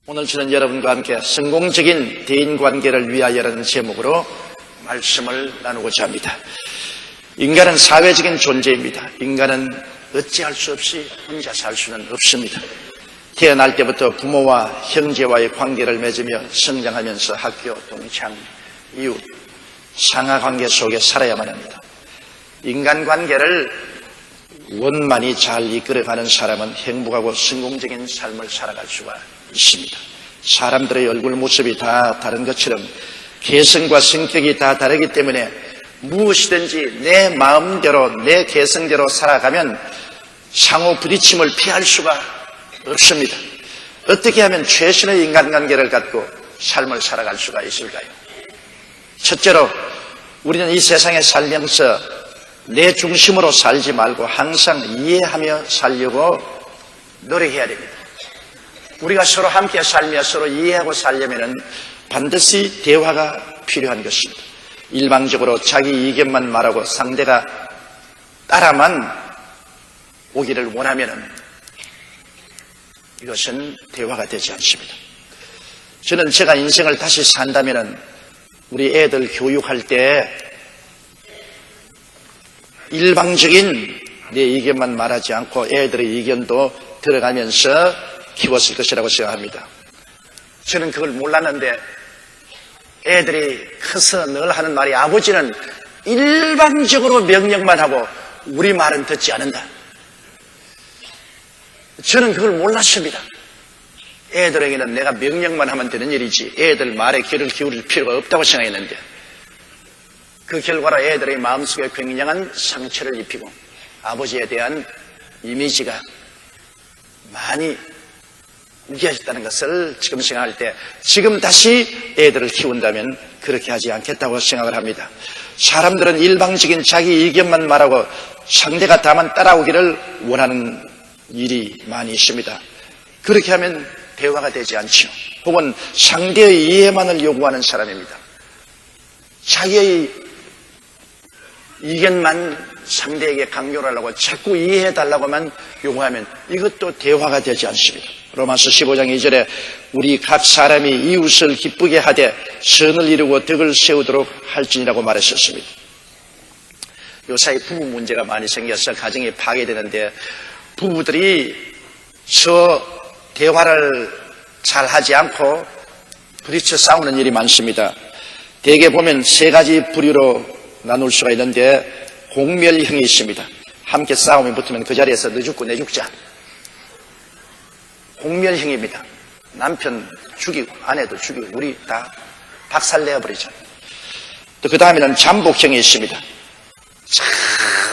오늘 저는 여러분과 함께 성공적인 대인관계를 위하여라는 제목으로 말씀을 나누고자 합니다. 인간은 사회적인 존재입니다. 인간은 어찌할 수 없이 혼자 살 수는 없습니다. 태어날 때부터 부모와 형제와의 관계를 맺으며 성장하면서 학교, 동창, 이웃, 상하관계 속에 살아야만 합니다. 인간관계를 원만히 잘 이끌어가는 사람은 행복하고 성공적인 삶을 살아갈 수가 있습니다. 사람들의 얼굴 모습이 다 다른 것처럼 개성과 성격이 다 다르기 때문에 무엇이든지 내 마음대로 내 개성대로 살아가면 상호 부딪힘을 피할 수가 없습니다. 어떻게 하면 최선의 인간관계를 갖고 삶을 살아갈 수가 있을까요? 첫째로 우리는 이 세상에 살면서 내 중심으로 살지 말고 항상 이해하며 살려고 노력해야 됩니다. 우리가 서로 함께 살며 서로 이해하고 살려면 반드시 대화가 필요한 것입니다. 일방적으로 자기 의견만 말하고 상대가 따라만 오기를 원하면 이것은 대화가 되지 않습니다. 저는 제가 인생을 다시 산다면 우리 애들 교육할 때 일방적인 내 의견만 말하지 않고 애들의 의견도 들어가면서 키웠을 것이라고 생각합니다. 저는 그걸 몰랐는데 애들이 커서 늘 하는 말이 아버지는 일방적으로 명령만 하고 우리 말은 듣지 않는다. 저는 그걸 몰랐습니다. 애들에게는 내가 명령만 하면 되는 일이지 애들 말에 귀를 기울일 필요가 없다고 생각했는데 그 결과로 애들의 마음속에 굉장한 상처를 입히고 아버지에 대한 이미지가 많이 우겨졌다는 것을 지금 생각할 때 지금 다시 애들을 키운다면 그렇게 하지 않겠다고 생각을 합니다. 사람들은 일방적인 자기 의견만 말하고 상대가 다만 따라오기를 원하는 일이 많이 있습니다. 그렇게 하면 대화가 되지 않죠. 혹은 상대의 이해만을 요구하는 사람입니다. 자기의 의견만 상대에게 강요를 하려고 자꾸 이해해달라고만 요구하면 이것도 대화가 되지 않습니다. 로마서 15장 2절에 우리 각 사람이 이웃을 기쁘게 하되 선을 이루고 덕을 세우도록 할지니라고 말했었습니다. 요사이 부부 문제가 많이 생겨서 가정이 파괴되는데 부부들이 대화를 잘 하지 않고 부딪혀 싸우는 일이 많습니다. 대개 보면 세 가지 부류로 나눌 수가 있는데 공멸형이 있습니다. 함께 싸움이 붙으면 그 자리에서 너 죽고 내 죽자. 공멸형입니다. 남편 죽이고 아내도 죽이고 우리 다 박살내어버리죠. 또 그 다음에는 잠복형이 있습니다.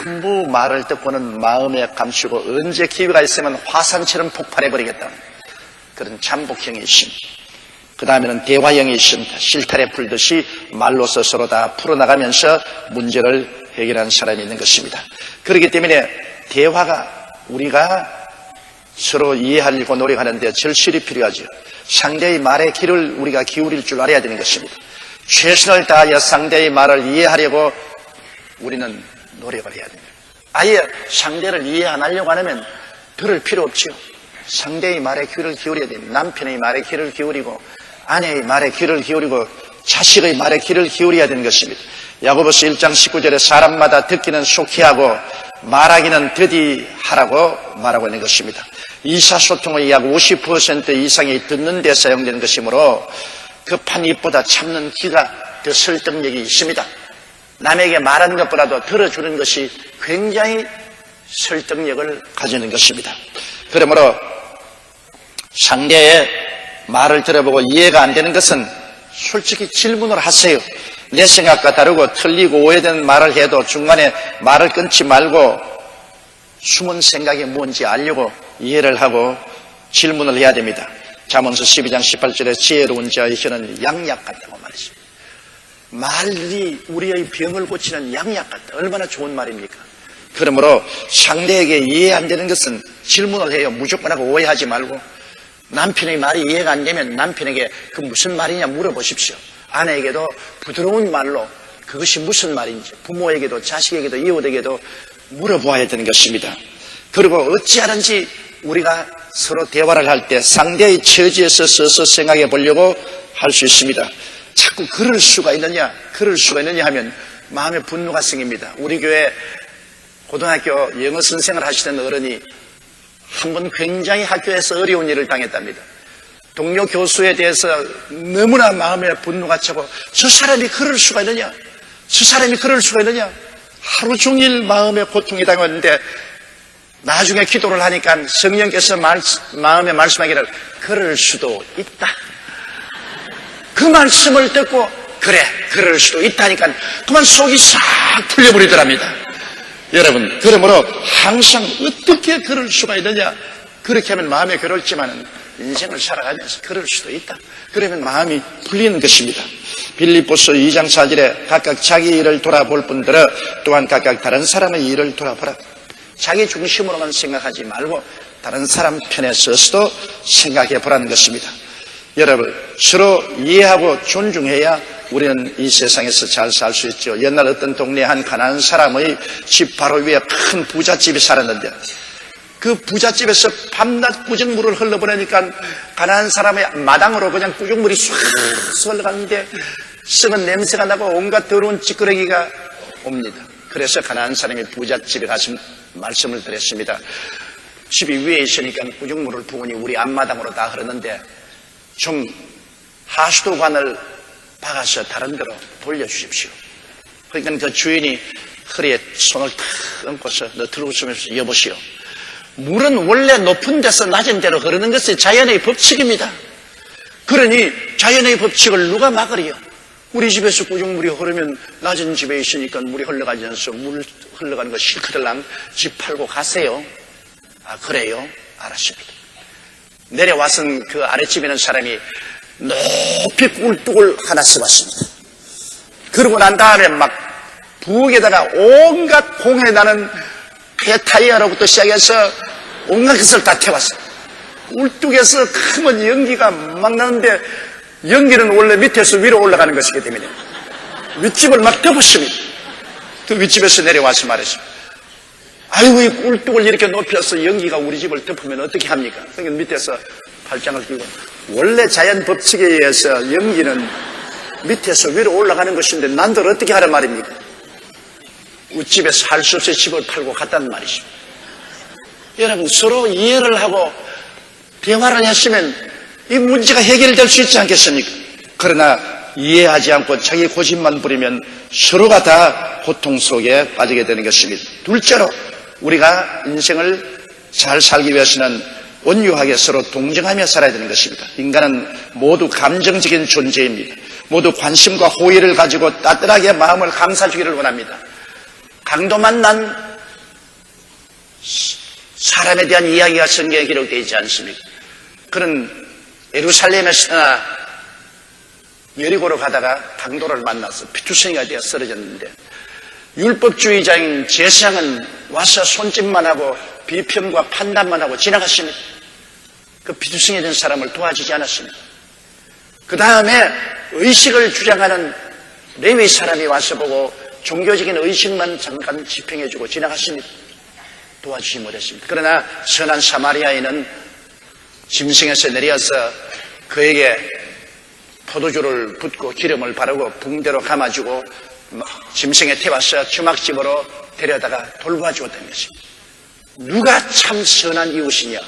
전부 말을 듣고는 마음에 감추고 언제 기회가 있으면 화산처럼 폭발해버리겠다. 그런 잠복형이 있습니다. 그 다음에는 대화형이 있습니다. 실타래 풀듯이 말로서 서로 다 풀어나가면서 문제를 해결하는 사람이 있는 것입니다. 그렇기 때문에 대화가 우리가 서로 이해하려고 노력하는데 절실히 필요하죠. 상대의 말에 귀를 우리가 기울일 줄 알아야 되는 것입니다. 최선을 다하여 상대의 말을 이해하려고 우리는 노력을 해야 됩니다. 아예 상대를 이해 안 하려고 하면 들을 필요 없죠. 상대의 말에 귀를 기울여야 됩니다. 남편의 말에 귀를 기울이고 아내의 말에 귀를 기울이고 자식의 말에 귀를 기울여야 되는 것입니다. 야고보서 1장 19절에 사람마다 듣기는 속히 하고 말하기는 더디 하라고 말하고 있는 것입니다. 의사소통의 약 50% 이상이 듣는 데 사용되는 것이므로 급한 입보다 참는 귀가 더 설득력이 있습니다. 남에게 말하는 것보다도 들어주는 것이 굉장히 설득력을 가지는 것입니다. 그러므로 상대의 말을 들어보고 이해가 안 되는 것은 솔직히 질문을 하세요. 내 생각과 다르고 틀리고 오해된 말을 해도 중간에 말을 끊지 말고 숨은 생각이 뭔지 알려고 이해를 하고 질문을 해야 됩니다. 잠언서 12장 18절에 지혜로운 자의 혀는 양약 같다고 말했습니다. 말이 우리의 병을 고치는 양약 같다. 얼마나 좋은 말입니까? 그러므로 상대에게 이해 안 되는 것은 질문을 해요. 무조건 하고 오해하지 말고 남편의 말이 이해가 안 되면 남편에게 그 무슨 말이냐 물어보십시오. 아내에게도 부드러운 말로 그것이 무슨 말인지 부모에게도 자식에게도 이웃에게도 물어보아야 되는 것입니다. 그리고 어찌하든지 우리가 서로 대화를 할 때 상대의 처지에서 서서 생각해 보려고 할 수 있습니다. 자꾸 그럴 수가 있느냐 하면 마음에 분노가 생깁니다. 우리 교회 고등학교 영어 선생을 하시던 어른이 한 번 굉장히 학교에서 어려운 일을 당했답니다. 동료 교수에 대해서 너무나 마음에 분노가 차고 저 사람이 그럴 수가 있느냐? 하루 종일 마음에 고통이 당했는데 나중에 기도를 하니까 성령께서 마음에 말씀하기를 그럴 수도 있다. 그 말씀을 듣고 그래 그럴 수도 있다니까 그만 속이 싹 풀려버리더랍니다. 여러분, 그러므로 항상 어떻게 그럴 수가 있느냐? 그렇게 하면 마음에 괴롭지만 인생을 살아가면서 그럴 수도 있다. 그러면 마음이 풀리는 것입니다. 빌립보서 2장 4절에 각각 자기 일을 돌아볼 뿐더러 또한 각각 다른 사람의 일을 돌아보라. 자기 중심으로만 생각하지 말고 다른 사람 편에 서서도 생각해 보라는 것입니다. 여러분, 서로 이해하고 존중해야 우리는 이 세상에서 잘 살 수 있죠. 옛날 어떤 동네에 한 가난한 사람의 집 바로 위에 큰 부잣집이 살았는데 그 부잣집에서 밤낮 꾸정물을 흘러보내니까 가난한 사람의 마당으로 그냥 꾸정물이 쑥 흘러가는데 썩은 냄새가 나고 온갖 더러운 찌끄러기가 옵니다. 그래서 가난한 사람이 부잣집에 가서 말씀을 드렸습니다. 집이 위에 있으니까 꾸정물을 부으니 우리 앞마당으로 다 흐르는데 좀 하수도관을 박아서 다른 데로 돌려주십시오. 그러니까 그 주인이 허리에 손을 탁 얹고서 너트러 웃으면서 여보시오. 물은 원래 높은 데서 낮은 데로 흐르는 것이 자연의 법칙입니다. 그러니 자연의 법칙을 누가 막으리요? 우리 집에서 꾸중물이 흐르면 낮은 집에 있으니까 물이 흘러가지 않아서 물 흘러가는 거 실컷들랑 집 팔고 가세요. 아, 그래요? 알았습니다. 내려와선 그 아랫집에 있는 사람이 높이 꿀뚝을 하나 써봤습니다. 그러고 난 다음에 막 부엌에다가 온갖 공해 나는 폐타이어로부터 시작해서 온갖 것을 다 태웠어요. 꿀뚝에서 크면 연기가 막 나는데 연기는 원래 밑에서 위로 올라가는 것이기 때문에 윗집을 막 덮었습니다. 그 윗집에서 내려와서 말했습니다. 아이고, 이 꿀뚝을 이렇게 높여서 연기가 우리 집을 덮으면 어떻게 합니까? 그러니까 밑에서 팔짱을 끼고 원래 자연 법칙에 의해서 연기는 밑에서 위로 올라가는 것인데 난들 어떻게 하란 말입니까? 윗집에서 할 수 없이 집을 팔고 갔다는 말이죠. 여러분, 서로 이해를 하고 대화를 했으면 이 문제가 해결될 수 있지 않겠습니까? 그러나 이해하지 않고 자기 고집만 부리면 서로가 다 고통 속에 빠지게 되는 것입니다. 둘째로 우리가 인생을 잘 살기 위해서는 온유하게 서로 동정하며 살아야 되는 것입니다. 인간은 모두 감정적인 존재입니다. 모두 관심과 호의를 가지고 따뜻하게 마음을 감싸주기를 원합니다. 강도만 난 사람에 대한 이야기가 성경에 기록되어 있지 않습니까? 그는 예루살렘에서나 여리고로 가다가 강도를 만나서 피투성이가 되어 쓰러졌는데 율법주의자인 제사장은 와서 손짓만 하고 비평과 판단만 하고 지나갔습니다. 그 피투성이 된 사람을 도와주지 않았습니다. 그 다음에 의식을 주장하는 레위 사람이 와서 보고 종교적인 의식만 잠깐 지평해주고 지나갔습니다. 도와주지 못했습니다. 그러나 선한 사마리아인은 짐승에서 내려서 그에게 포도주를 붓고 기름을 바르고 붕대로 감아주고 짐승에 태워서 주막집으로 데려다가 돌보아주었다는 것입니다. 누가 참 선한 이웃이냐?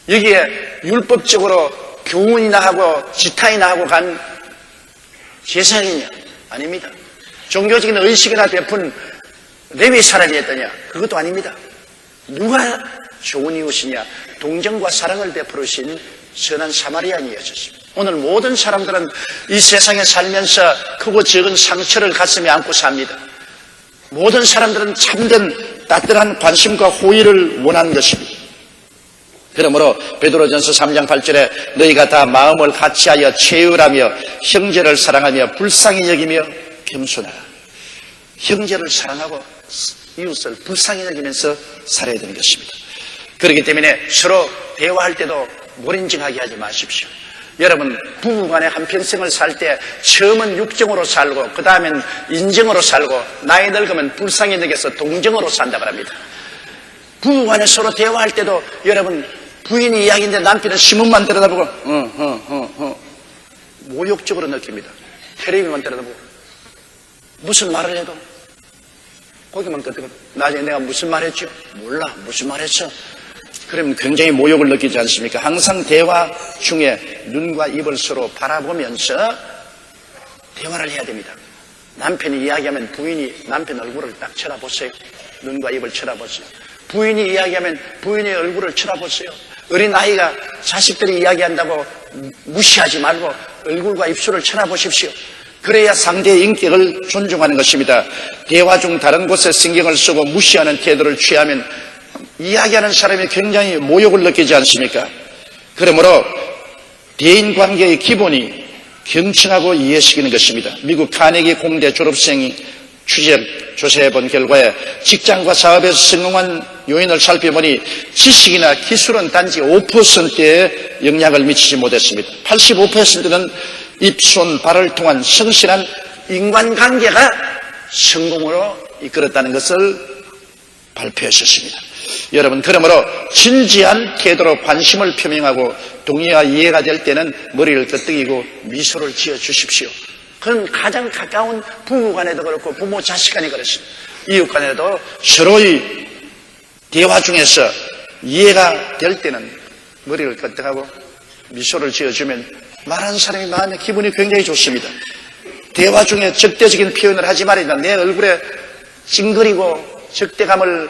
여기에 율법적으로 교훈이나 하고 지탄이나 하고 간 제사장이냐? 아닙니다. 종교적인 의식이나 베푼 레위 사람이었더냐? 그것도 아닙니다. 누가 좋은 이웃이냐? 동정과 사랑을 베푸신 선한 사마리아인이었습니다. 오늘 모든 사람들은 이 세상에 살면서 크고 적은 상처를 가슴에 안고 삽니다. 모든 사람들은 참된 따뜻한 관심과 호의를 원하는 것입니다. 그러므로 베드로전서 3장 8절에 너희가 다 마음을 같이하여 채율하며 형제를 사랑하며 불쌍히 여기며 겸손하라. 형제를 사랑하고 이웃을 불쌍히 여기면서 살아야 되는 것입니다. 그렇기 때문에 서로 대화할 때도 몰인증하게 하지 마십시오. 여러분, 부부간에 한평생을 살 때 처음은 육정으로 살고 그 다음엔 인정으로 살고 나이 늙으면 불쌍히 여겨서 동정으로 산다고 합니다. 부부간에 서로 대화할 때도 여러분 부인이 이야기인데 남편은 신문만 들여다보고 모욕적으로 느낍니다. 텔레비만 들여다보고 무슨 말을 해도 거기만 끄덕. 나중에 내가 무슨 말 했죠? 몰라. 무슨 말 했어? 그러면 굉장히 모욕을 느끼지 않습니까? 항상 대화 중에 눈과 입을 서로 바라보면서 대화를 해야 됩니다. 남편이 이야기하면 부인이 남편 얼굴을 딱 쳐다보세요. 눈과 입을 쳐다보세요. 부인이 이야기하면 부인의 얼굴을 쳐다보세요. 어린 아이가 자식들이 이야기한다고 무시하지 말고 얼굴과 입술을 쳐다보십시오. 그래야 상대의 인격을 존중하는 것입니다. 대화 중 다른 곳에 신경을 쓰고 무시하는 태도를 취하면 이야기하는 사람이 굉장히 모욕을 느끼지 않습니까? 그러므로 대인관계의 기본이 경청하고 이해시키는 것입니다. 미국 카네기 공대 졸업생이 조사해 본 결과에 직장과 사업에서 성공한 요인을 살펴보니 지식이나 기술은 단지 5%에 영향을 미치지 못했습니다. 85%는 입, 손, 발을 통한 성실한 인간관계가 성공으로 이끌었다는 것을 발표했었습니다. 여러분, 그러므로 진지한 태도로 관심을 표명하고 동의와 이해가 될 때는 머리를 끄덕이고 미소를 지어 주십시오. 그건 가장 가까운 부부 간에도 그렇고 부모 자식 간에 그렇습니다. 이웃 간에도 서로의 대화 중에서 이해가 될 때는 머리를 끄덕하고 미소를 지어주면 말하는 사람이 마음에 기분이 굉장히 좋습니다. 대화 중에 적대적인 표현을 하지 말아야 내 얼굴에 찡그리고 적대감을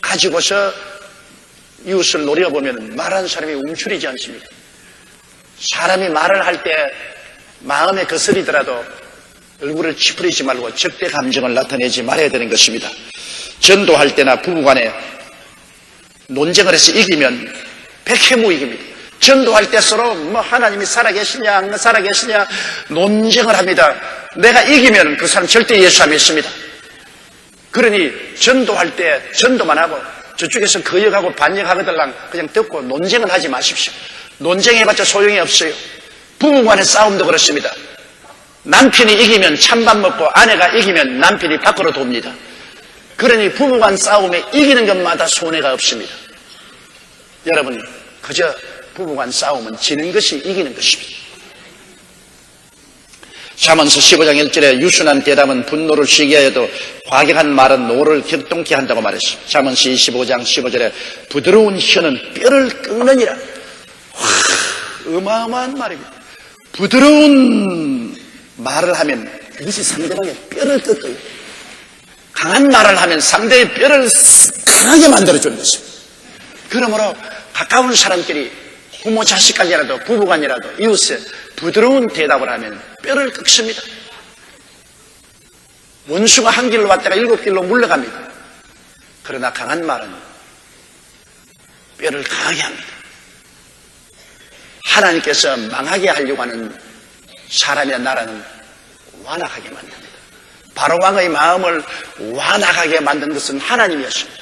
가지고서 이웃을 노려보면 말하는 사람이 움츠리지 않습니다. 사람이 말을 할 때 마음에 거스리더라도 얼굴을 찌푸리지 말고 적대 감정을 나타내지 말아야 되는 것입니다. 전도할 때나 부부간에 논쟁을 해서 이기면 백해무익입니다. 전도할 때 서로 하나님이 살아계시냐 안 살아계시냐 논쟁을 합니다. 내가 이기면 그 사람 절대 예수 안 믿습니다. 그러니 전도할 때 전도만 하고 저쪽에서 거역하고 반역하거들랑 그냥 듣고 논쟁은 하지 마십시오. 논쟁해봤자 소용이 없어요. 부부간의 싸움도 그렇습니다. 남편이 이기면 찬밥 먹고 아내가 이기면 남편이 밖으로 돕니다. 그러니 부부간 싸움에 이기는 것마다 손해가 없습니다. 여러분, 그저 부부간 싸움은 지는 것이 이기는 것입니다. 잠언서 15장 1절에 유순한 대답은 분노를 쉬게 하여도 과격한 말은 노를 격동케 한다고 말했습니다. 잠언서 25장 15절에 부드러운 혀는 뼈를 꺾느니라. 어마어마한 말입니다. 부드러운 말을 하면 그것이 상대방의 뼈를 꺾어요. 강한 말을 하면 상대의 뼈를 강하게 만들어주는 것입니다. 그러므로 가까운 사람끼리 부모 자식간이라도 부부간이라도 이웃에 부드러운 대답을 하면 뼈를 꺾습니다. 원수가 한 길로 왔다가 7길로 물러갑니다. 그러나 강한 말은 뼈를 강하게 합니다. 하나님께서 망하게 하려고 하는 사람의 나라는 완악하게 만듭니다. 바로왕의 마음을 완악하게 만든 것은 하나님이었습니다.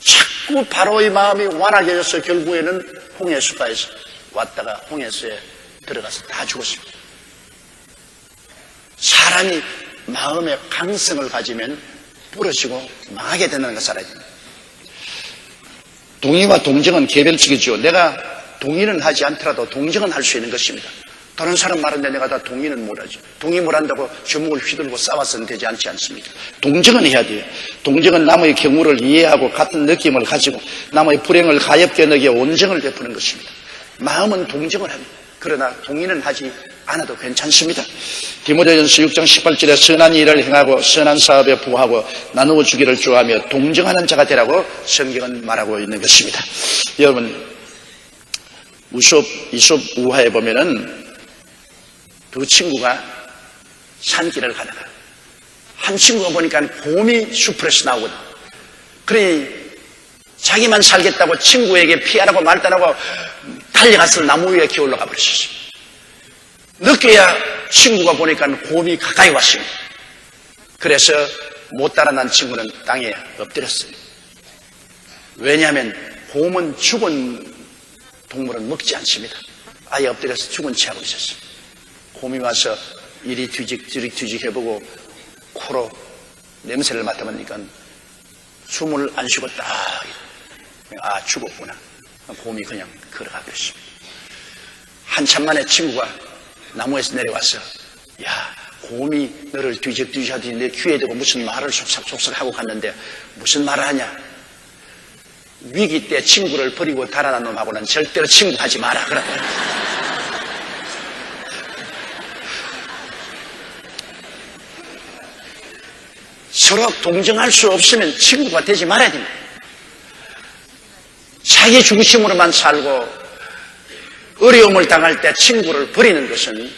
자꾸 바로의 마음이 완악해져서 결국에는 홍해수가에서 왔다가 홍해수에 들어가서 다 죽었습니다. 사람이 마음의 강성을 가지면 부러지고 망하게 되는 것을 알아야 됩니다. 동의와 동정은 개별적이죠. 내가 동의는 하지 않더라도 동정은 할 수 있는 것입니다. 다른 사람 말하는데 내가 다 동의는 못하죠. 동의 못한다고 주먹을 휘두르고 싸워서는 되지 않지 않습니까? 동정은 해야 돼요. 동정은 남의 경우를 이해하고 같은 느낌을 가지고 남의 불행을 가엽게 여겨 온정을 베푸는 것입니다. 마음은 동정을 합니다. 그러나 동의는 하지 않아도 괜찮습니다. 디모데전서 6장 18절에 선한 일을 행하고 선한 사업에 부하고 나누어 주기를 좋아하며 동정하는 자가 되라고 성경은 말하고 있는 것입니다. 여러분, 이솝 우화에 보면은 두 친구가 산길을 가다가 한 친구가 보니까 곰이 숲에서 나오거든. 그러니 자기만 살겠다고 친구에게 피하라고 말단하고 달려가서 나무 위에 기어 올라가 버렸었어요. 늦게야 친구가 보니까 곰이 가까이 왔습니다. 그래서 못 달아난 친구는 땅에 엎드렸어요. 왜냐하면 곰은 죽은 동물은 먹지 않습니다. 아예 엎드려서 죽은 채 하고 있었어요. 곰이 와서 이리 뒤직 해보고 코로 냄새를 맡아보니까 숨을 안 쉬고 딱, 죽었구나. 곰이 그냥 걸어가 버렸습니다. 한참 만에 친구가 나무에서 내려와서 야, 곰이 너를 뒤적뒤적 하더니 내 귀에 대고 무슨 말을 속삭속삭 하고 갔는데 무슨 말을 하냐? 위기 때 친구를 버리고 달아난 놈하고는 절대로 친구하지 마라 그러고. 서로 동정할 수 없으면 친구가 되지 말아야 됩니다. 자기 중심으로만 살고 어려움을 당할 때 친구를 버리는 것은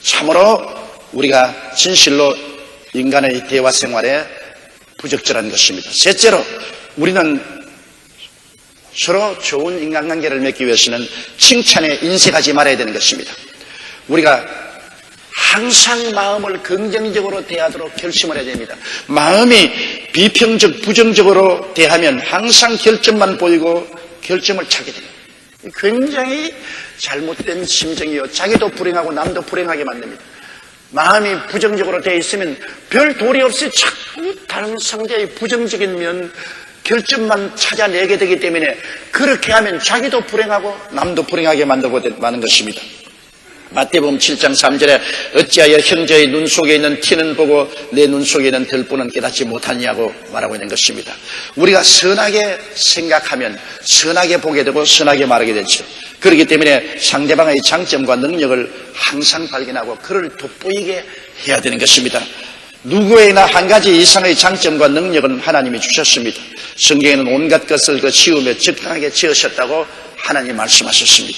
참으로 우리가 진실로 인간의 대화 생활에 부적절한 것입니다. 셋째로 우리는 서로 좋은 인간관계를 맺기 위해서는 칭찬에 인색하지 말아야 되는 것입니다. 우리가 항상 마음을 긍정적으로 대하도록 결심을 해야 됩니다. 마음이 비평적, 부정적으로 대하면 항상 결점만 보이고 결점을 찾게 됩니다. 굉장히 잘못된 심정이요. 자기도 불행하고 남도 불행하게 만듭니다. 마음이 부정적으로 되어 있으면 별 도리 없이 자꾸 다른 상대의 부정적인 면, 결점만 찾아내게 되기 때문에 그렇게 하면 자기도 불행하고 남도 불행하게 만들고 마는 것입니다. 마태복음 7장 3절에 어찌하여 형제의 눈 속에 있는 티는 보고 내 눈 속에 있는 들보는 깨닫지 못하냐고 말하고 있는 것입니다. 우리가 선하게 생각하면 선하게 보게 되고 선하게 말하게 되죠. 그렇기 때문에 상대방의 장점과 능력을 항상 발견하고 그를 돋보이게 해야 되는 것입니다. 누구에나 한 가지 이상의 장점과 능력은 하나님이 주셨습니다. 성경에는 온갖 것을 그 지으며 적당하게 지으셨다고 하나님이 말씀하셨습니다.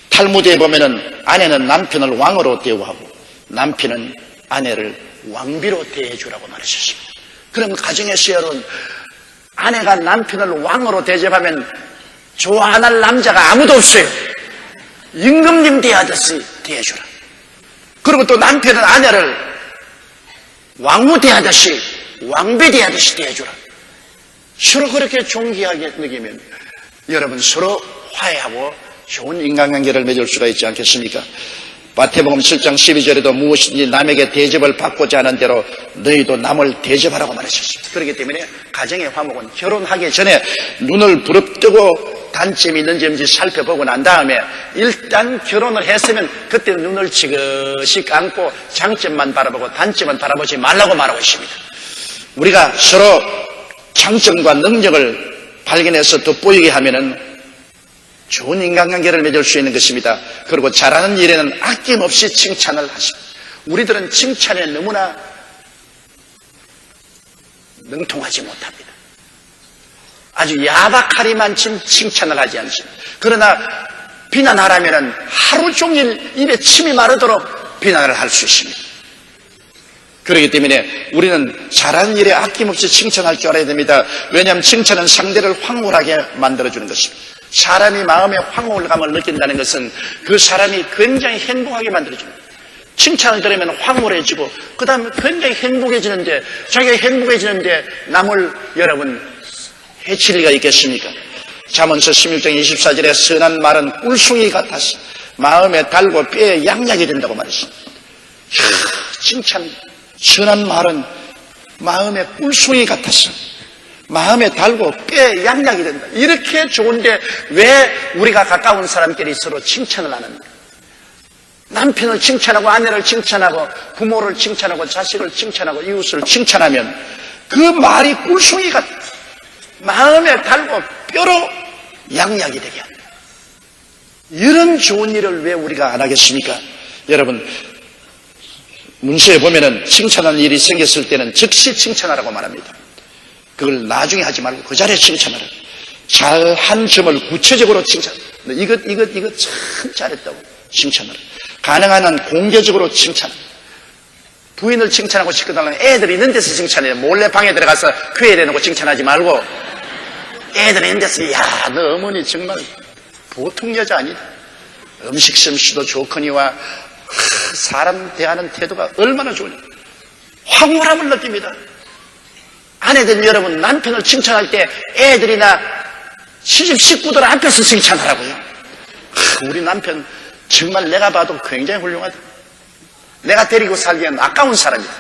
탈무드에 보면은 아내는 남편을 왕으로 대우하고 남편은 아내를 왕비로 대해주라고 말하셨습니다. 그럼 가정에서 여러분, 아내가 남편을 왕으로 대접하면 좋아 안 할 남자가 아무도 없어요. 임금님 대하듯이 대해주라. 그리고 또 남편은 아내를 왕후 대하듯이 왕비 대하듯이 대해주라. 서로 그렇게 존귀하게 느끼면 여러분 서로 화해하고 좋은 인간관계를 맺을 수가 있지 않겠습니까? 마태복음 7장 12절에도 무엇이든지 남에게 대접을 받고자 하는 대로 너희도 남을 대접하라고 말하셨습니다. 그렇기 때문에 가정의 화목은 결혼하기 전에 눈을 부릅뜨고 단점이 있는지 없는지 살펴보고 난 다음에 일단 결혼을 했으면 그때 눈을 지그시 감고 장점만 바라보고 단점은 바라보지 말라고 말하고 있습니다. 우리가 서로 장점과 능력을 발견해서 돋보이게 하면은 좋은 인간관계를 맺을 수 있는 것입니다. 그리고 잘하는 일에는 아낌없이 칭찬을 하십니다. 우리들은 칭찬에 너무나 능통하지 못합니다. 아주 야박하리만 칭찬을 하지 않습니다. 그러나 비난하라면 하루 종일 입에 침이 마르도록 비난을 할 수 있습니다. 그렇기 때문에 우리는 잘하는 일에 아낌없이 칭찬할 줄 알아야 됩니다. 왜냐하면 칭찬은 상대를 황홀하게 만들어주는 것입니다. 사람이 마음에 황홀감을 느낀다는 것은 그 사람이 굉장히 행복하게 만들어줍니다. 칭찬을 들으면 황홀해지고 그 다음에 굉장히 행복해지는데 자기가 행복해지는데 남을 여러분 해칠 리가 있겠습니까? 잠언서 16장 24절에 선한 말은 꿀송이 같아서 마음에 달고 뼈에 양약이 된다고 말했습니다. 칭찬, 선한 말은 마음에 꿀송이 같아서 마음에 달고 뼈에 양약이 된다. 이렇게 좋은데 왜 우리가 가까운 사람끼리 서로 칭찬을 안 합니까? 남편을 칭찬하고 아내를 칭찬하고 부모를 칭찬하고 자식을 칭찬하고 이웃을 칭찬하면 그 말이 꿀송이 같아. 마음에 달고 뼈로 양약이 되게 합니다. 이런 좋은 일을 왜 우리가 안 하겠습니까? 여러분, 문서에 보면은 칭찬하는 일이 생겼을 때는 즉시 칭찬하라고 말합니다. 그걸 나중에 하지 말고 그 자리에 칭찬하라. 잘한 점을 구체적으로 칭찬. 이것 참 잘했다고 칭찬하라. 가능한 한 공개적으로 칭찬. 부인을 칭찬하고 싶거든 애들 있는 데서 칭찬해요. 몰래 방에 들어가서 귀에 대놓고 칭찬하지 말고 애들 있는 데서 야, 너 어머니 정말 보통 여자 아니다. 음식 솜씨도 좋거니와 사람 대하는 태도가 얼마나 좋으냐. 황홀함을 느낍니다. 아내들 여러분, 남편을 칭찬할 때 애들이나 시집 식구들 앞에서 칭찬하라고요. 우리 남편 정말 내가 봐도 굉장히 훌륭하다. 내가 데리고 살기엔 아까운 사람이다.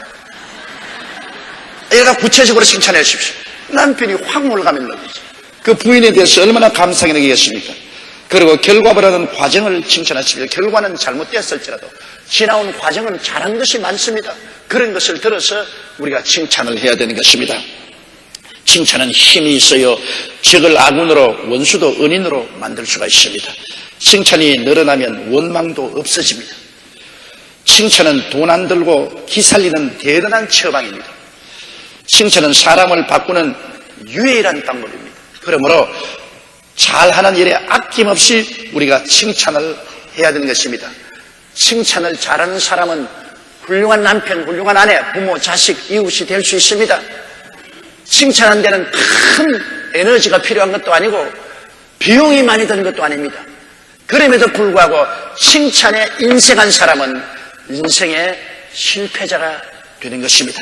얘가 구체적으로 칭찬해 주십시오. 남편이 황홀감을 느끼죠. 그 부인에 대해서 얼마나 감사하게 느끼겠습니까? 그리고 결과를 하는 과정을 칭찬하십니다. 결과는 잘못되었을지라도 지나온 과정은 잘한 것이 많습니다. 그런 것을 들어서 우리가 칭찬을 해야 되는 것입니다. 칭찬은 힘이 있어요. 적을 아군으로, 원수도 은인으로 만들 수가 있습니다. 칭찬이 늘어나면 원망도 없어집니다. 칭찬은 돈 안 들고 기 살리는 대단한 처방입니다. 칭찬은 사람을 바꾸는 유일한 방법입니다. 그러므로 잘하는 일에 아낌없이 우리가 칭찬을 해야 되는 것입니다. 칭찬을 잘하는 사람은 훌륭한 남편, 훌륭한 아내, 부모, 자식, 이웃이 될 수 있습니다. 칭찬하는 데는 큰 에너지가 필요한 것도 아니고 비용이 많이 드는 것도 아닙니다. 그럼에도 불구하고 칭찬에 인색한 사람은 인생의 실패자가 되는 것입니다.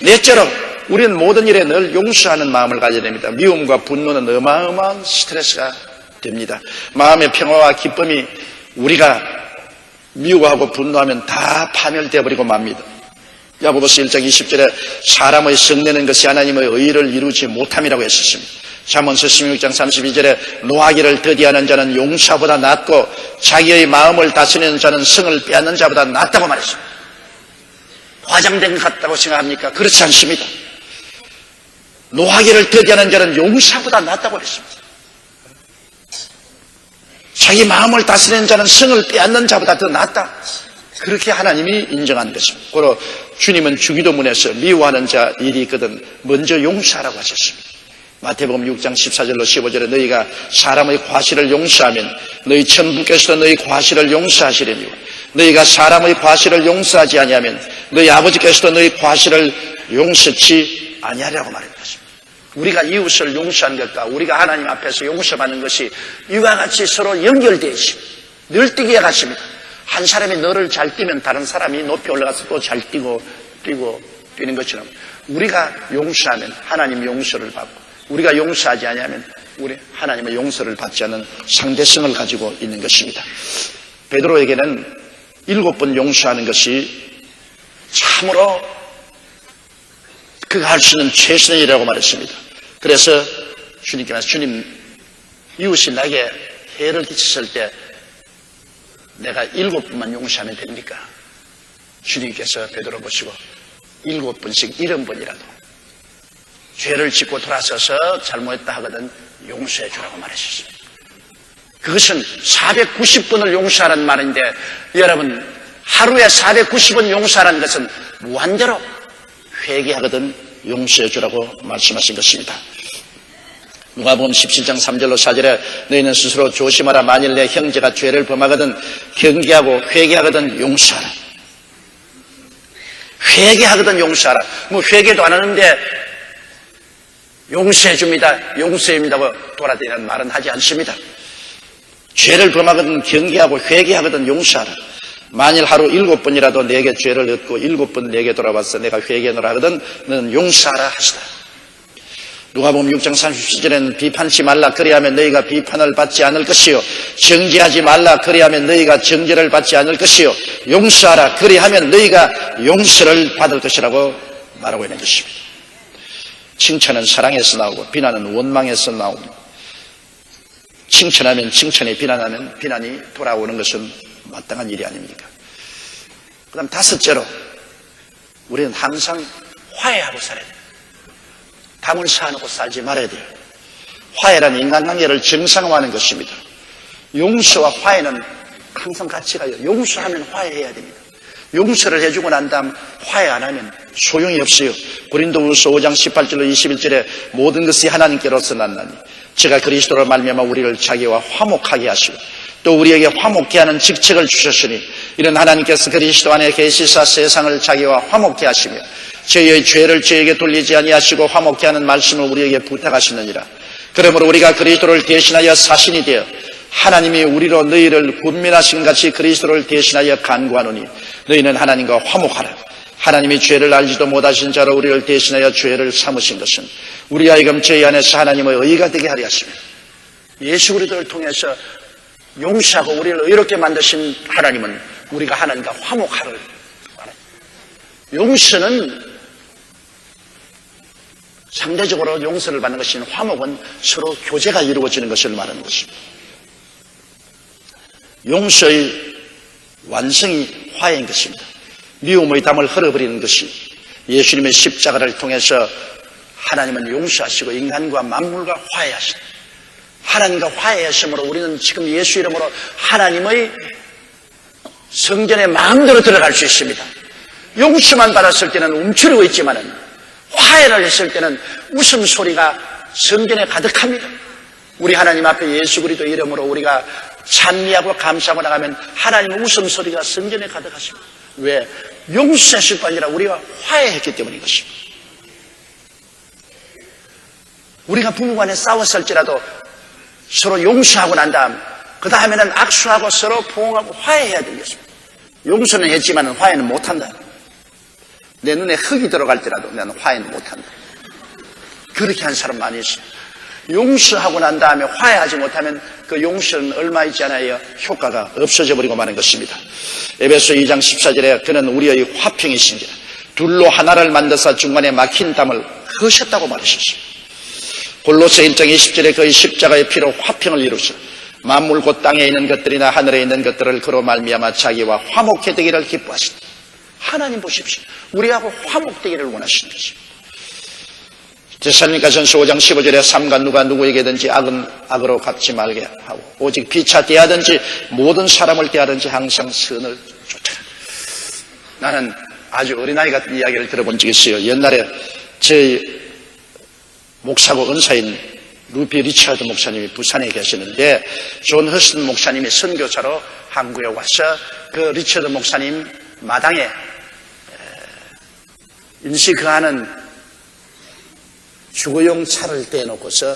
넷째로 우리는 모든 일에 늘 용서하는 마음을 가져야 됩니다. 미움과 분노는 어마어마한 스트레스가 됩니다. 마음의 평화와 기쁨이 우리가 미워하고 분노하면 다 파멸되어 버리고 맙니다. 야고보서 1장 20절에 사람의 성내는 것이 하나님의 의를 이루지 못함이라고 했었습니다. 잠언서 16장 32절에 노하기를 더디하는 자는 용사보다 낫고 자기의 마음을 다스리는 자는 성을 빼앗는 자보다 낫다고 말했습니다. 과장된 것 같다고 생각합니까? 그렇지 않습니다. 노하기를 더디하는 자는 용사보다 낫다고 했습니다. 자기 마음을 다스리는 자는 성을 빼앗는 자보다 더 낫다. 그렇게 하나님이 인정한 것입니다. 고로 주님은 주기도문에서 미워하는 자 일이 있거든 먼저 용서하라고 하셨습니다. 마태복음 6장 14절로 15절에 너희가 사람의 과실을 용서하면 너희 천부께서도 너희 과실을 용서하시려니와 너희가 사람의 과실을 용서하지 아니하면 너희 아버지께서도 너희 과실을 용서치 아니하리라고 말했습니다. 우리가 이웃을 용서하는 것과 우리가 하나님 앞에서 용서받는 것이 이와 같이 서로 연결되어 있습니다. 늘뛰기와 같습니다. 한 사람이 너를 잘 뛰면 다른 사람이 높이 올라가서 또 잘 뛰고 뛰는 것처럼 우리가 용서하면 하나님 용서를 받고 우리가 용서하지 아니하면 우리 하나님의 용서를 받지 않는 상대성을 가지고 있는 것입니다. 베드로에게는 7번 용서하는 것이 참으로 그가 할 수 있는 최선의 일이라고 말했습니다. 그래서 주님께서 주님 이웃이 나에게 해를 끼쳤을 때 내가 7번만 용서하면 됩니까? 주님께서 베드로 보시고 7번씩 70번이라도 죄를 짓고 돌아서서 잘못했다 하거든 용서해 주라고 말하셨습니다. 그것은 490번을 용서하라는 말인데 여러분 하루에 490번 용서하라는 것은 무한대로 회개하거든 용서해 주라고 말씀하신 것입니다. 누가복음 17장 3절로 4절에 너희는 스스로 조심하라. 만일 내 형제가 죄를 범하거든 경계하고 회개하거든 용서하라. 회개하거든 용서하라. 뭐 회개도 안 하는데 용서해 줍니다. 용서해줍니다고 돌아다니는 말은 하지 않습니다. 죄를 범하거든 경계하고 회개하거든 용서하라. 만일 하루 7번이라도 내게 죄를 얻고 7번 내게 돌아와서 내가 회개하노라 하거든 너는 용서하라 하시다. 누가복음 6장 37절에는 비판치 말라. 그리하면 너희가 비판을 받지 않을 것이요 정죄하지 말라. 그리하면 너희가 정죄를 받지 않을 것이요 용서하라. 그리하면 너희가 용서를 받을 것이라고 말하고 있는 것입니다. 칭찬은 사랑에서 나오고 비난은 원망에서 나옵니다. 칭찬하면 칭찬이, 비난하면 비난이 돌아오는 것은 마땅한 일이 아닙니까? 그 다음 다섯째로 우리는 항상 화해하고 살아야 돼요. 담을 쌓아놓고 살지 말아야 돼요. 화해란 인간관계를 정상화하는 것입니다. 용서와 화해는 항상 같이 가요. 용서하면 화해해야 됩니다. 용서를 해주고 난 다음 화해 안 하면 소용이 없어요. 고린도후서 5장 18절로 21절에 모든 것이 하나님께로서 났나니 제가 그리스도로 말미암아 우리를 자기와 화목하게 하시고 또 우리에게 화목케 하는 직책을 주셨으니 이런 하나님께서 그리스도 안에 계시사 세상을 자기와 화목케 하시며 저희의 죄를 저에게 돌리지 아니하시고 화목케 하는 말씀을 우리에게 부탁하시느니라. 그러므로 우리가 그리스도를 대신하여 사신이 되어 하나님이 우리로 너희를 군민하신 같이 그리스도를 대신하여 간구하노니 너희는 하나님과 화목하라. 하나님이 죄를 알지도 못하신 자로 우리를 대신하여 죄를 삼으신 것은 우리 하여금 저희 안에서 하나님의 의가 되게 하려 하십니다. 예수 그리스도를 통해서 용서하고 우리를 의롭게 만드신 하나님은 우리가 하나님과 화목하를 말합니다. 용서는 상대적으로 용서를 받는 것인 화목은 서로 교제가 이루어지는 것을 말하는 것입니다. 용서의 완성이 화해인 것입니다. 미움의 담을 흘려버리는 것이 예수님의 십자가를 통해서 하나님은 용서하시고 인간과 만물과 화해하시다. 하나님과 화해하심으로 우리는 지금 예수 이름으로 하나님의 성전에 마음대로 들어갈 수 있습니다. 용서만 받았을 때는 움츠리고 있지만은 화해를 했을 때는 웃음소리가 성전에 가득합니다. 우리 하나님 앞에 예수 그리스도 이름으로 우리가 찬미하고 감사하고 나가면 하나님의 웃음소리가 성전에 가득하십니다. 왜? 용서했을 뿐 아니라 우리가 화해했기 때문인 것입니다. 우리가 부부간에 싸웠을지라도 서로 용서하고 난 다음 그 다음에는 악수하고 서로 포옹하고 화해해야 되겠습니다. 용서는 했지만 화해는 못한다. 내 눈에 흙이 들어갈지라도 나는 화해는 못한다. 그렇게 한 사람 많이 있어요. 용서하고 난 다음에 화해하지 못하면 그 용서는 얼마 있지 않아요. 효과가 없어져 버리고 마는 것입니다. 에베소 2장 14절에 그는 우리의 화평이신지라 둘로 하나를 만드사 중간에 막힌 담을 허셨다고 말하셨습니다. 골로새 1장 20절에 그의 십자가의 피로 화평을 이루셔 만물 곧 땅에 있는 것들이나 하늘에 있는 것들을 그로 말미암아 자기와 화목해 되기를 기뻐하신다. 하나님 보십시오. 우리하고 화목되기를 원하시는 것입니다. 데살로니가전서 5장 15절에 삼가 누가 누구에게든지 악은 악으로 갚지 말게 하고 오직 피차 대하든지 모든 사람을 대하든지 항상 선을 쫓아라. 나는 아주 어린아이 같은 이야기를 들어본 적이 있어요. 옛날에 저희 목사고 은사인 루피 리처드 목사님이 부산에 계시는데 존 허스턴 목사님이 선교사로 한국에 와서 그 리처드 목사님 마당에 인식하는 주거용 차를 떼놓고서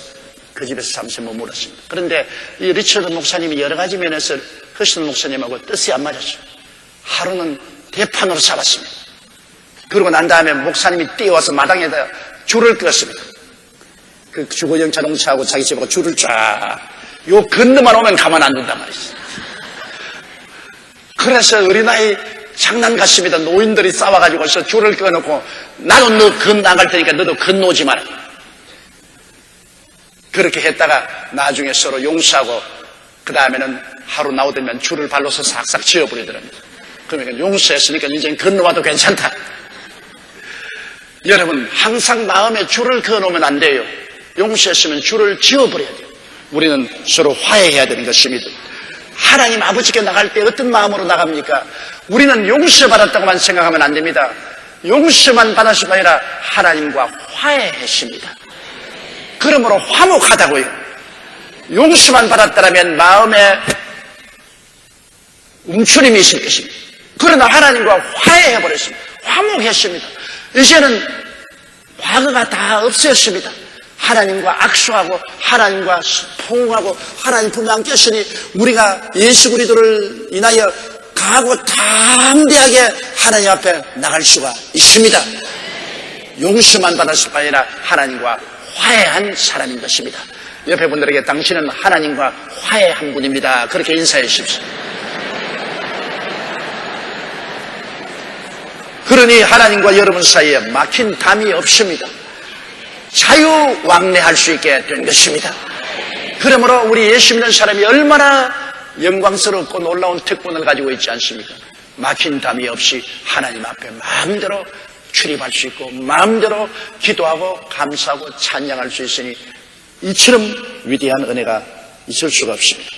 그 집에서 잠시 머물렀습니다. 그런데 이 리처드 목사님이 여러 가지 면에서 허스턴 목사님하고 뜻이 안 맞았어요. 하루는 대판으로 잡았습니다. 그러고 난 다음에 목사님이 뛰어와서 마당에다 줄을 끄었습니다. 그 주거용 자동차하고 자기 집하고 줄을 요 건너만 오면 가만 안 둔단 말이죠. 그래서 어린아이 장난 같습니다. 노인들이 싸워가지고서 줄을 끄어놓고 나도 너 건너갈 테니까 너도 건너오지 마라. 그렇게 했다가 나중에 서로 용서하고 그 다음에는 하루 나오더면 줄을 발로서 싹싹 지워버리더랍니다. 그러니까 용서했으니까 이제 건너와도 괜찮다. 여러분 항상 마음에 줄을 그어놓으면 안 돼요. 용서했으면 줄을 지워버려야 돼요. 우리는 서로 화해해야 되는 것입니다. 하나님 아버지께 나갈 때 어떤 마음으로 나갑니까? 우리는 용서받았다고만 생각하면 안 됩니다. 용서만 받았을 뿐 아니라 하나님과 화해했습니다. 그러므로 화목하다고요. 용서만 받았다면 마음에 움츠림이 있을 것입니다. 그러나 하나님과 화해해버렸습니다. 화목했습니다. 이제는 과거가 다 없었습니다. 하나님과 악수하고 하나님과 포옹하고 하나님 품에 안겼으니 우리가 예수 그리스도를 인하여 강하고 담대하게 하나님 앞에 나갈 수가 있습니다. 용서만 받았을 뿐 아니라 하나님과 화해한 사람인 것입니다. 옆에 분들에게 당신은 하나님과 화해한 분입니다. 그렇게 인사해 주십시오. 그러니 하나님과 여러분 사이에 막힌 담이 없습니다. 자유왕래할 수 있게 된 것입니다. 그러므로 우리 예수 믿는 사람이 얼마나 영광스럽고 놀라운 특권을 가지고 있지 않습니까? 막힌 담이 없이 하나님 앞에 마음대로 출입할 수 있고 마음대로 기도하고 감사하고 찬양할 수 있으니 이처럼 위대한 은혜가 있을 수가 없습니다.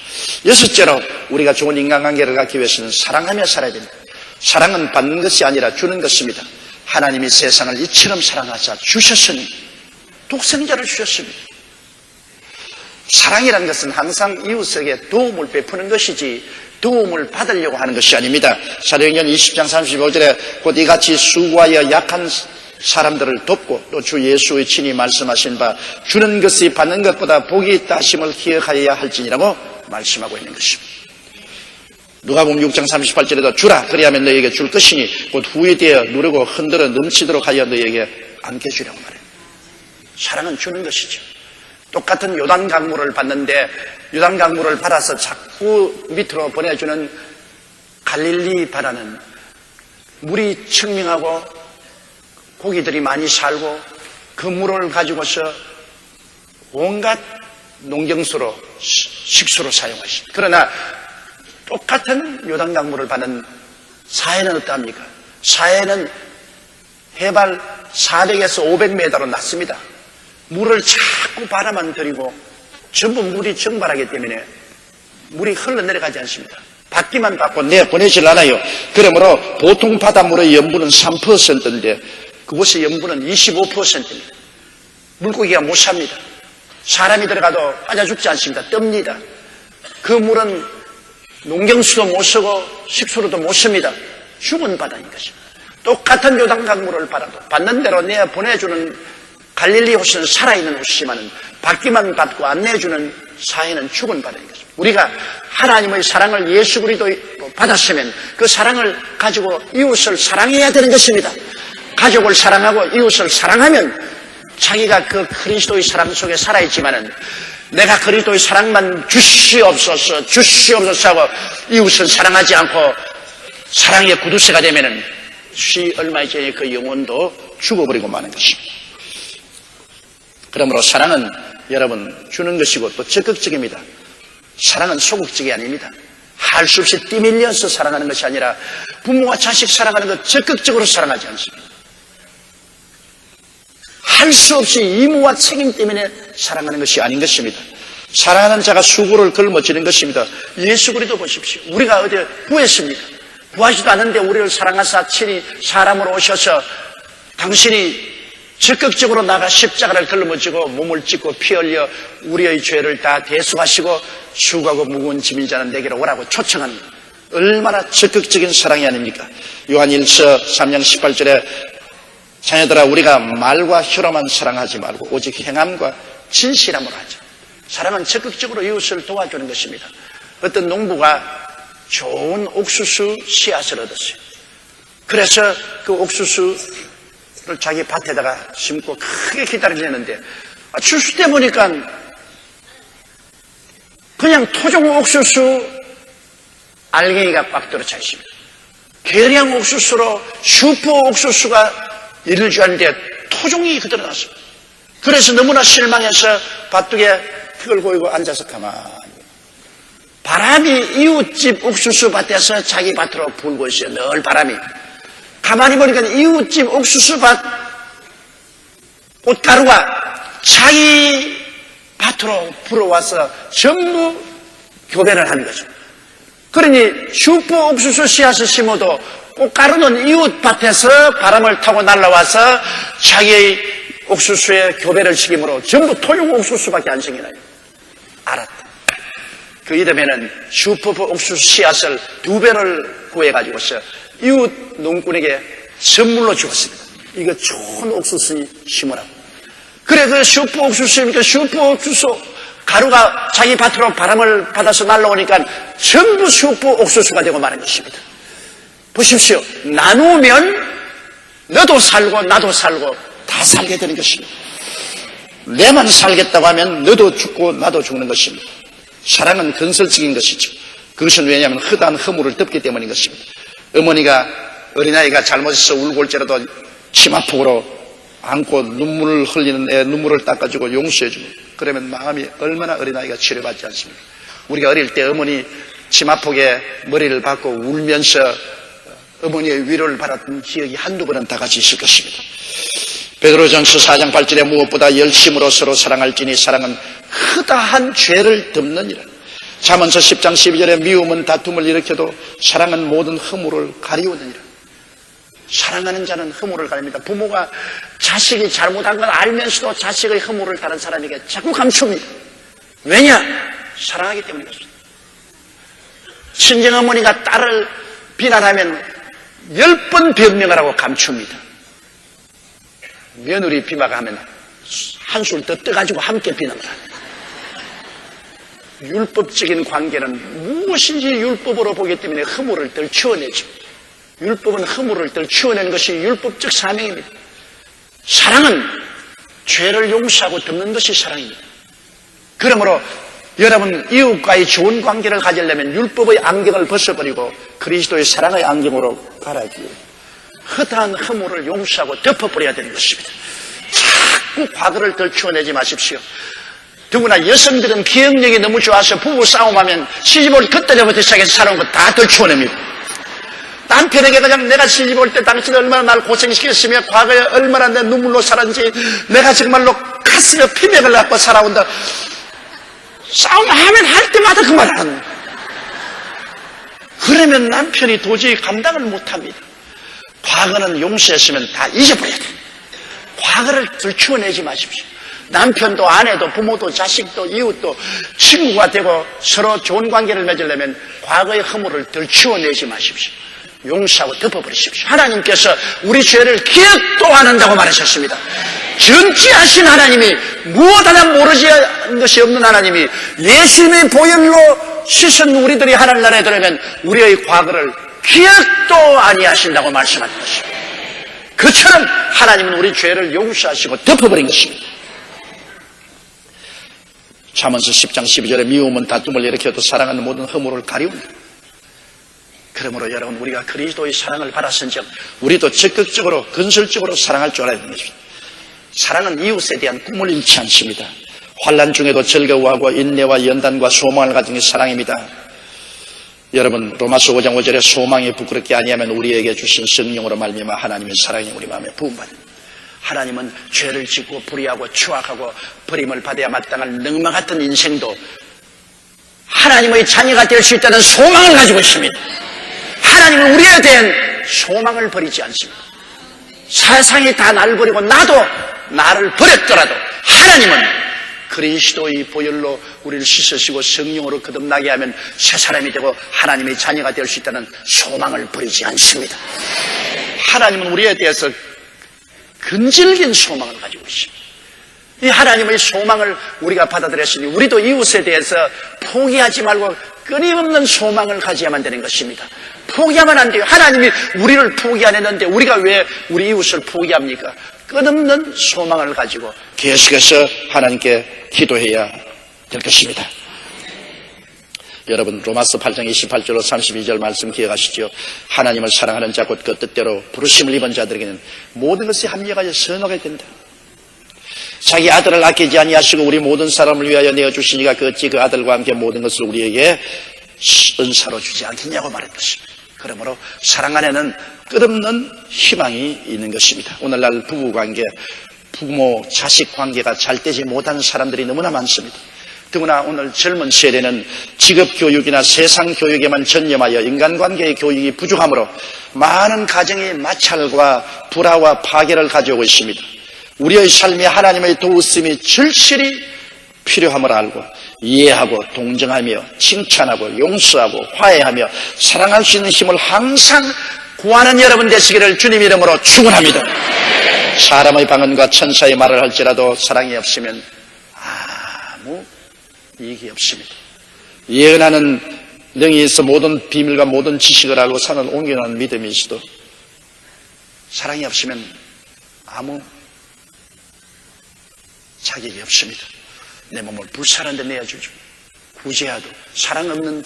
여섯째로 우리가 좋은 인간관계를 갖기 위해서는 사랑하며 살아야 됩니다. 사랑은 받는 것이 아니라 주는 것입니다. 하나님이 세상을 이처럼 사랑하사 주셨으니 독생자를 주셨습니다. 사랑이라는 것은 항상 이웃에게 도움을 베푸는 것이지 도움을 받으려고 하는 것이 아닙니다. 사도행전 20장 35절에 곧 이같이 수고하여 약한 사람들을 돕고 또 주 예수의 친히 말씀하신 바 주는 것이 받는 것보다 복이 있다 하심을 기억하여야 할지니라고 말씀하고 있는 것입니다. 누가복음 6장 38절에도 주라 그리하면 너희에게 줄 것이니 곧 후회되어 누르고 흔들어 넘치도록 하여 너희에게 안겨주려고 말해요. 사랑은 주는 것이죠. 똑같은 요단 강물을 받는데 요단 강물을 받아서 자꾸 밑으로 보내주는 갈릴리 바다는 물이 청명하고 고기들이 많이 살고 그 물을 가지고서 온갖 농경수로 식수로 사용하십니다. 그러나 똑같은 요단강물을 받는 사해는 어떠합니까? 사해는 해발 400에서 500m로 낮습니다. 물을 자꾸 바라만 들이고 전부 물이 증발하기 때문에 물이 흘러내려가지 않습니다. 받기만 받고 내보내질 않아요. 그러므로 보통 바닷물의 염분은 3%인데 그곳의 염분은 25%입니다. 물고기가 못 삽니다. 사람이 들어가도 빠져 죽지 않습니다. 뜹니다. 그 물은 농경수도 못 쓰고 식수로도 못 씁니다. 죽은 바다인 것입니다. 똑같은 요단강물을 받는 대로 내보내주는 갈릴리 호수는 살아있는 호수지만 받기만 받고 안 내주는 사해는 죽은 바다인 것입니다. 우리가 하나님의 사랑을 예수 그리스도로 받았으면 그 사랑을 가지고 이웃을 사랑해야 되는 것입니다. 가족을 사랑하고 이웃을 사랑하면 자기가 그 그리스도의 사랑 속에 살아있지만은 내가 그리스도의 사랑만 주시옵소서 하고 이웃을 사랑하지 않고 사랑의 구두쇠가 되면은 얼마 전에 그 영혼도 죽어버리고 마는 것입니다. 그러므로 사랑은 여러분 주는 것이고 또 적극적입니다. 사랑은 소극적이 아닙니다. 할 수 없이 뛰밀려서 사랑하는 것이 아니라 부모와 자식 사랑하는 것 적극적으로 사랑하지 않습니다. 할 수 없이 의무와 책임 때문에 사랑하는 것이 아닌 것입니다. 사랑하는 자가 수고를 걸머지는 것입니다. 예수 그리스도 보십시오. 우리가 어디 구했습니까? 구하지도 않는데 우리를 사랑하사 친히 사람으로 오셔서 당신이 적극적으로 나가 십자가를 걸머지고 몸을 찢고 피 흘려 우리의 죄를 다 대속하시고 수고하고 무거운 짐진 자는 내게로 오라고 초청하는 얼마나 적극적인 사랑이 아닙니까? 요한일서 3장 18절에 자녀들아 우리가 말과 혀로만 사랑하지 말고 오직 행함과 진실함으로 하자. 사랑은 적극적으로 이웃을 도와주는 것입니다. 어떤 농부가 좋은 옥수수 씨앗을 얻었어요. 그래서 그 옥수수를 자기 밭에다가 심고 크게 기다리려는데 추수 때 보니까 그냥 토종 옥수수 알갱이가 빡 들어차 있습니다. 계량 옥수수로 슈퍼 옥수수가 이를 주었는데 토종이 그대로 났습니다. 그래서 너무나 실망해서 밭둑에 흙을 고이고 앉아서 가만히 바람이 이웃집 옥수수 밭에서 자기 밭으로 불고 있어요. 늘 바람이. 가만히 보니까 이웃집 옥수수 밭 꽃가루가 자기 밭으로 불어와서 전부 교배를 하는 거죠. 그러니 슈퍼 옥수수 씨앗을 심어도 꽃가루는 이웃 밭에서 바람을 타고 날아와서 자기의 옥수수에 교배를 시키므로 전부 토종 옥수수밖에 안 생겨나요. 알았다. 그 이름에는 슈퍼 옥수수 씨앗을 2배를 구해가지고서 이웃 농꾼에게 선물로 주었습니다. 이거 좋은 옥수수 심으라고. 그래 그 슈퍼 옥수수 가루가 자기 밭으로 바람을 받아서 날라오니까 전부 슈퍼 옥수수가 되고 마는 것입니다. 보십시오. 나누면 너도 살고 나도 살고 다 살게 되는 것입니다. 내만 살겠다고 하면 너도 죽고 나도 죽는 것입니다. 사랑은 건설적인 것이죠. 그것은 왜냐하면 허다한 허물을 덮기 때문인 것입니다. 어머니가 어린아이가 잘못해서 울고 올지라도 치마폭으로 안고 눈물을 흘리는 애 눈물을 닦아주고 용서해주고 그러면 마음이 얼마나 어린아이가 치료받지 않습니까? 우리가 어릴 때 어머니 치마폭에 머리를 박고 울면서 어머니의 위로를 받았던 기억이 한두 번은 다 같이 있을 것입니다. 베드로전서 4장 8절에 무엇보다 열심으로 서로 사랑할지니 사랑은 허다한 죄를 덮느니라. 잠언서 10장 12절에 미움은 다툼을 일으켜도 사랑은 모든 허물을 가리우느니라. 사랑하는 자는 허물을 가립니다. 부모가 자식이 잘못한 걸 알면서도 자식의 허물을 다른 사람에게 자꾸 감춥니다. 왜냐? 사랑하기 때문에 그렇습니다. 친정어머니가 딸을 비난하면 10번 변명하라고 감춥니다. 며느리 비방하면 한술 더 떠가지고 함께 비난을 합니다. 율법적인 관계는 무엇인지 율법으로 보기 때문에 허물을 덜 치워내죠. 율법은 허물을 덜 치워내는 것이 율법적 사명입니다. 사랑은 죄를 용서하고 덮는 것이 사랑입니다. 그러므로 여러분 이웃과의 좋은 관계를 가지려면 율법의 안경을 벗어버리고 그리스도의 사랑의 안경으로 갈아입어요. 허다한 허물을 용서하고 덮어버려야 되는 것입니다. 자꾸 과거를 덜 치워내지 마십시오. 더구나 여성들은 기억력이 너무 좋아서 부부 싸움하면 시집 올 그때부터 시작해서 살아온 거 다 들추어냅니다. 남편에게 그냥 내가 시집 올 때 당신이 얼마나 날 고생시켰으며 과거에 얼마나 내 눈물로 살았는지 내가 정말로 가슴에 피맥을 갖고 살아온다. 싸움하면 할 때마다 그 말을 하는 거예요. 그러면 남편이 도저히 감당을 못합니다. 과거는 용서했으면 다 잊어버려야 돼요. 과거를 들추어내지 마십시오. 남편도 아내도 부모도 자식도 이웃도 친구가 되고 서로 좋은 관계를 맺으려면 과거의 허물을 들추어내지 마십시오. 용서하고 덮어버리십시오. 하나님께서 우리 죄를 기억도 안 한다고 말하셨습니다. 전지하신 하나님이 무엇 하나 모르지 것이 없는 하나님이 예수님의 보혈로 씻은 우리들이 하늘나라에 들어오면 우리의 과거를 기억도 아니하신다고 말씀하는 것입니다. 그처럼 하나님은 우리 죄를 용서하시고 덮어버린 것입니다. 잠언서 10장 12절에 미움은 다툼을 일으켜도 사랑하는 모든 허물을 가리운다. 그러므로 여러분 우리가 그리스도의 사랑을 받았은즉 우리도 적극적으로 건설적으로 사랑할 줄 알아야 되는 것입니다. 사랑은 이웃에 대한 꿈을 잃지 않습니다. 환난 중에도 즐거워하고 인내와 연단과 소망을 가진 게 사랑입니다. 여러분 로마서 5장 5절에 소망이 부끄럽게 아니하면 우리에게 주신 성령으로 말미암아 하나님의 사랑이 우리 마음에 부음받습니다. 하나님은 죄를 짓고 불의하고 추악하고 버림을 받아야 마땅할 늑마 같은 인생도 하나님의 자녀가 될 수 있다는 소망을 가지고 있습니다. 하나님은 우리에 대한 소망을 버리지 않습니다. 세상이 다 나를 버리고 나도 나를 버렸더라도 하나님은 그리스도의 보혈로 우리를 씻으시고 성령으로 거듭나게 하면 새 사람이 되고 하나님의 자녀가 될 수 있다는 소망을 버리지 않습니다. 하나님은 우리에 대해서 근질긴 소망을 가지고 있습니다. 이 하나님의 소망을 우리가 받아들였으니 우리도 이웃에 대해서 포기하지 말고 끊임없는 소망을 가져야만 되는 것입니다. 포기하면 안 돼요. 하나님이 우리를 포기 안 했는데 우리가 왜 우리 이웃을 포기합니까? 끝없는 소망을 가지고 계속해서 하나님께 기도해야 될 것입니다. 여러분 로마서 8장 28절로 32절 말씀 기억하시죠? 하나님을 사랑하는 자 곧 그 뜻대로 부르심을 입은 자들에게는 모든 것이 합력하여 선하게 된다. 자기 아들을 아끼지 아니하시고 우리 모든 사람을 위하여 내어주시니까 그 어찌 그 아들과 함께 모든 것을 우리에게 은사로 주지 않겠냐고 말했습니다. 그러므로 사랑 안에는 끝없는 희망이 있는 것입니다. 오늘날 부부관계, 부모, 자식 관계가 잘 되지 못하는 사람들이 너무나 많습니다. 더구나 오늘 젊은 세대는 직업교육이나 세상교육에만 전념하여 인간관계의 교육이 부족하므로 많은 가정이 마찰과 불화와 파괴를 가져오고 있습니다. 우리의 삶에 하나님의 도우심이 절실히 필요함을 알고 이해하고 동정하며 칭찬하고 용서하고 화해하며 사랑할 수 있는 힘을 항상 구하는 여러분 되시기를 주님 이름으로 축원합니다. 사람의 방언과 천사의 말을 할지라도 사랑이 없으면 아무 이익이 없습니다. 예언하는 능히 있어 모든 비밀과 모든 지식을 알고 사는 온전한 믿음이 있어도 사랑이 없으면 아무 자격이 없습니다. 내 몸을 불살한 데 내어주죠. 구제하도 사랑 없는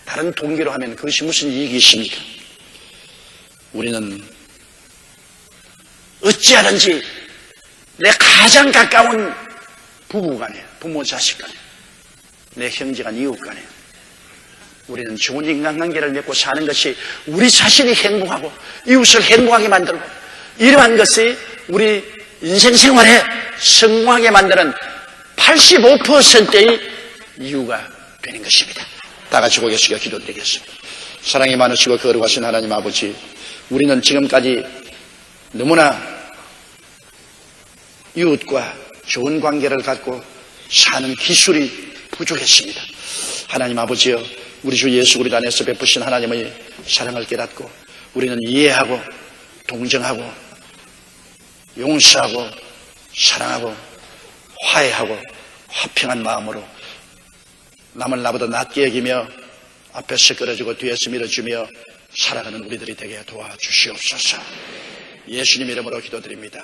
다른 동기로 하면 그것이 무슨 이익이 있습니까? 우리는 어찌하든지 내 가장 가까운 부부 간에 부모 자식 간에 내 형제 간 이웃 간에 우리는 좋은 인간관계를 맺고 사는 것이 우리 자신이 행복하고 이웃을 행복하게 만들고 이러한 것이 우리 인생생활에 성공하게 만드는 85%의 이유가 되는 것입니다. 다 같이 고개 숙여 기도드리겠습니다. 사랑이 많으시고 거룩하신 하나님 아버지, 우리는 지금까지 너무나 이웃과 좋은 관계를 갖고 사는 기술이 부족했습니다. 하나님 아버지여, 우리 주 예수 그리스도 안에서 베푸신 하나님의 사랑을 깨닫고 우리는 이해하고 동정하고 용서하고 사랑하고 화해하고 화평한 마음으로 남을 나보다 낮게 여기며 앞에서 끌어주고 뒤에서 밀어주며 살아가는 우리들이 되게 도와주시옵소서. 예수님 이름으로 기도드립니다.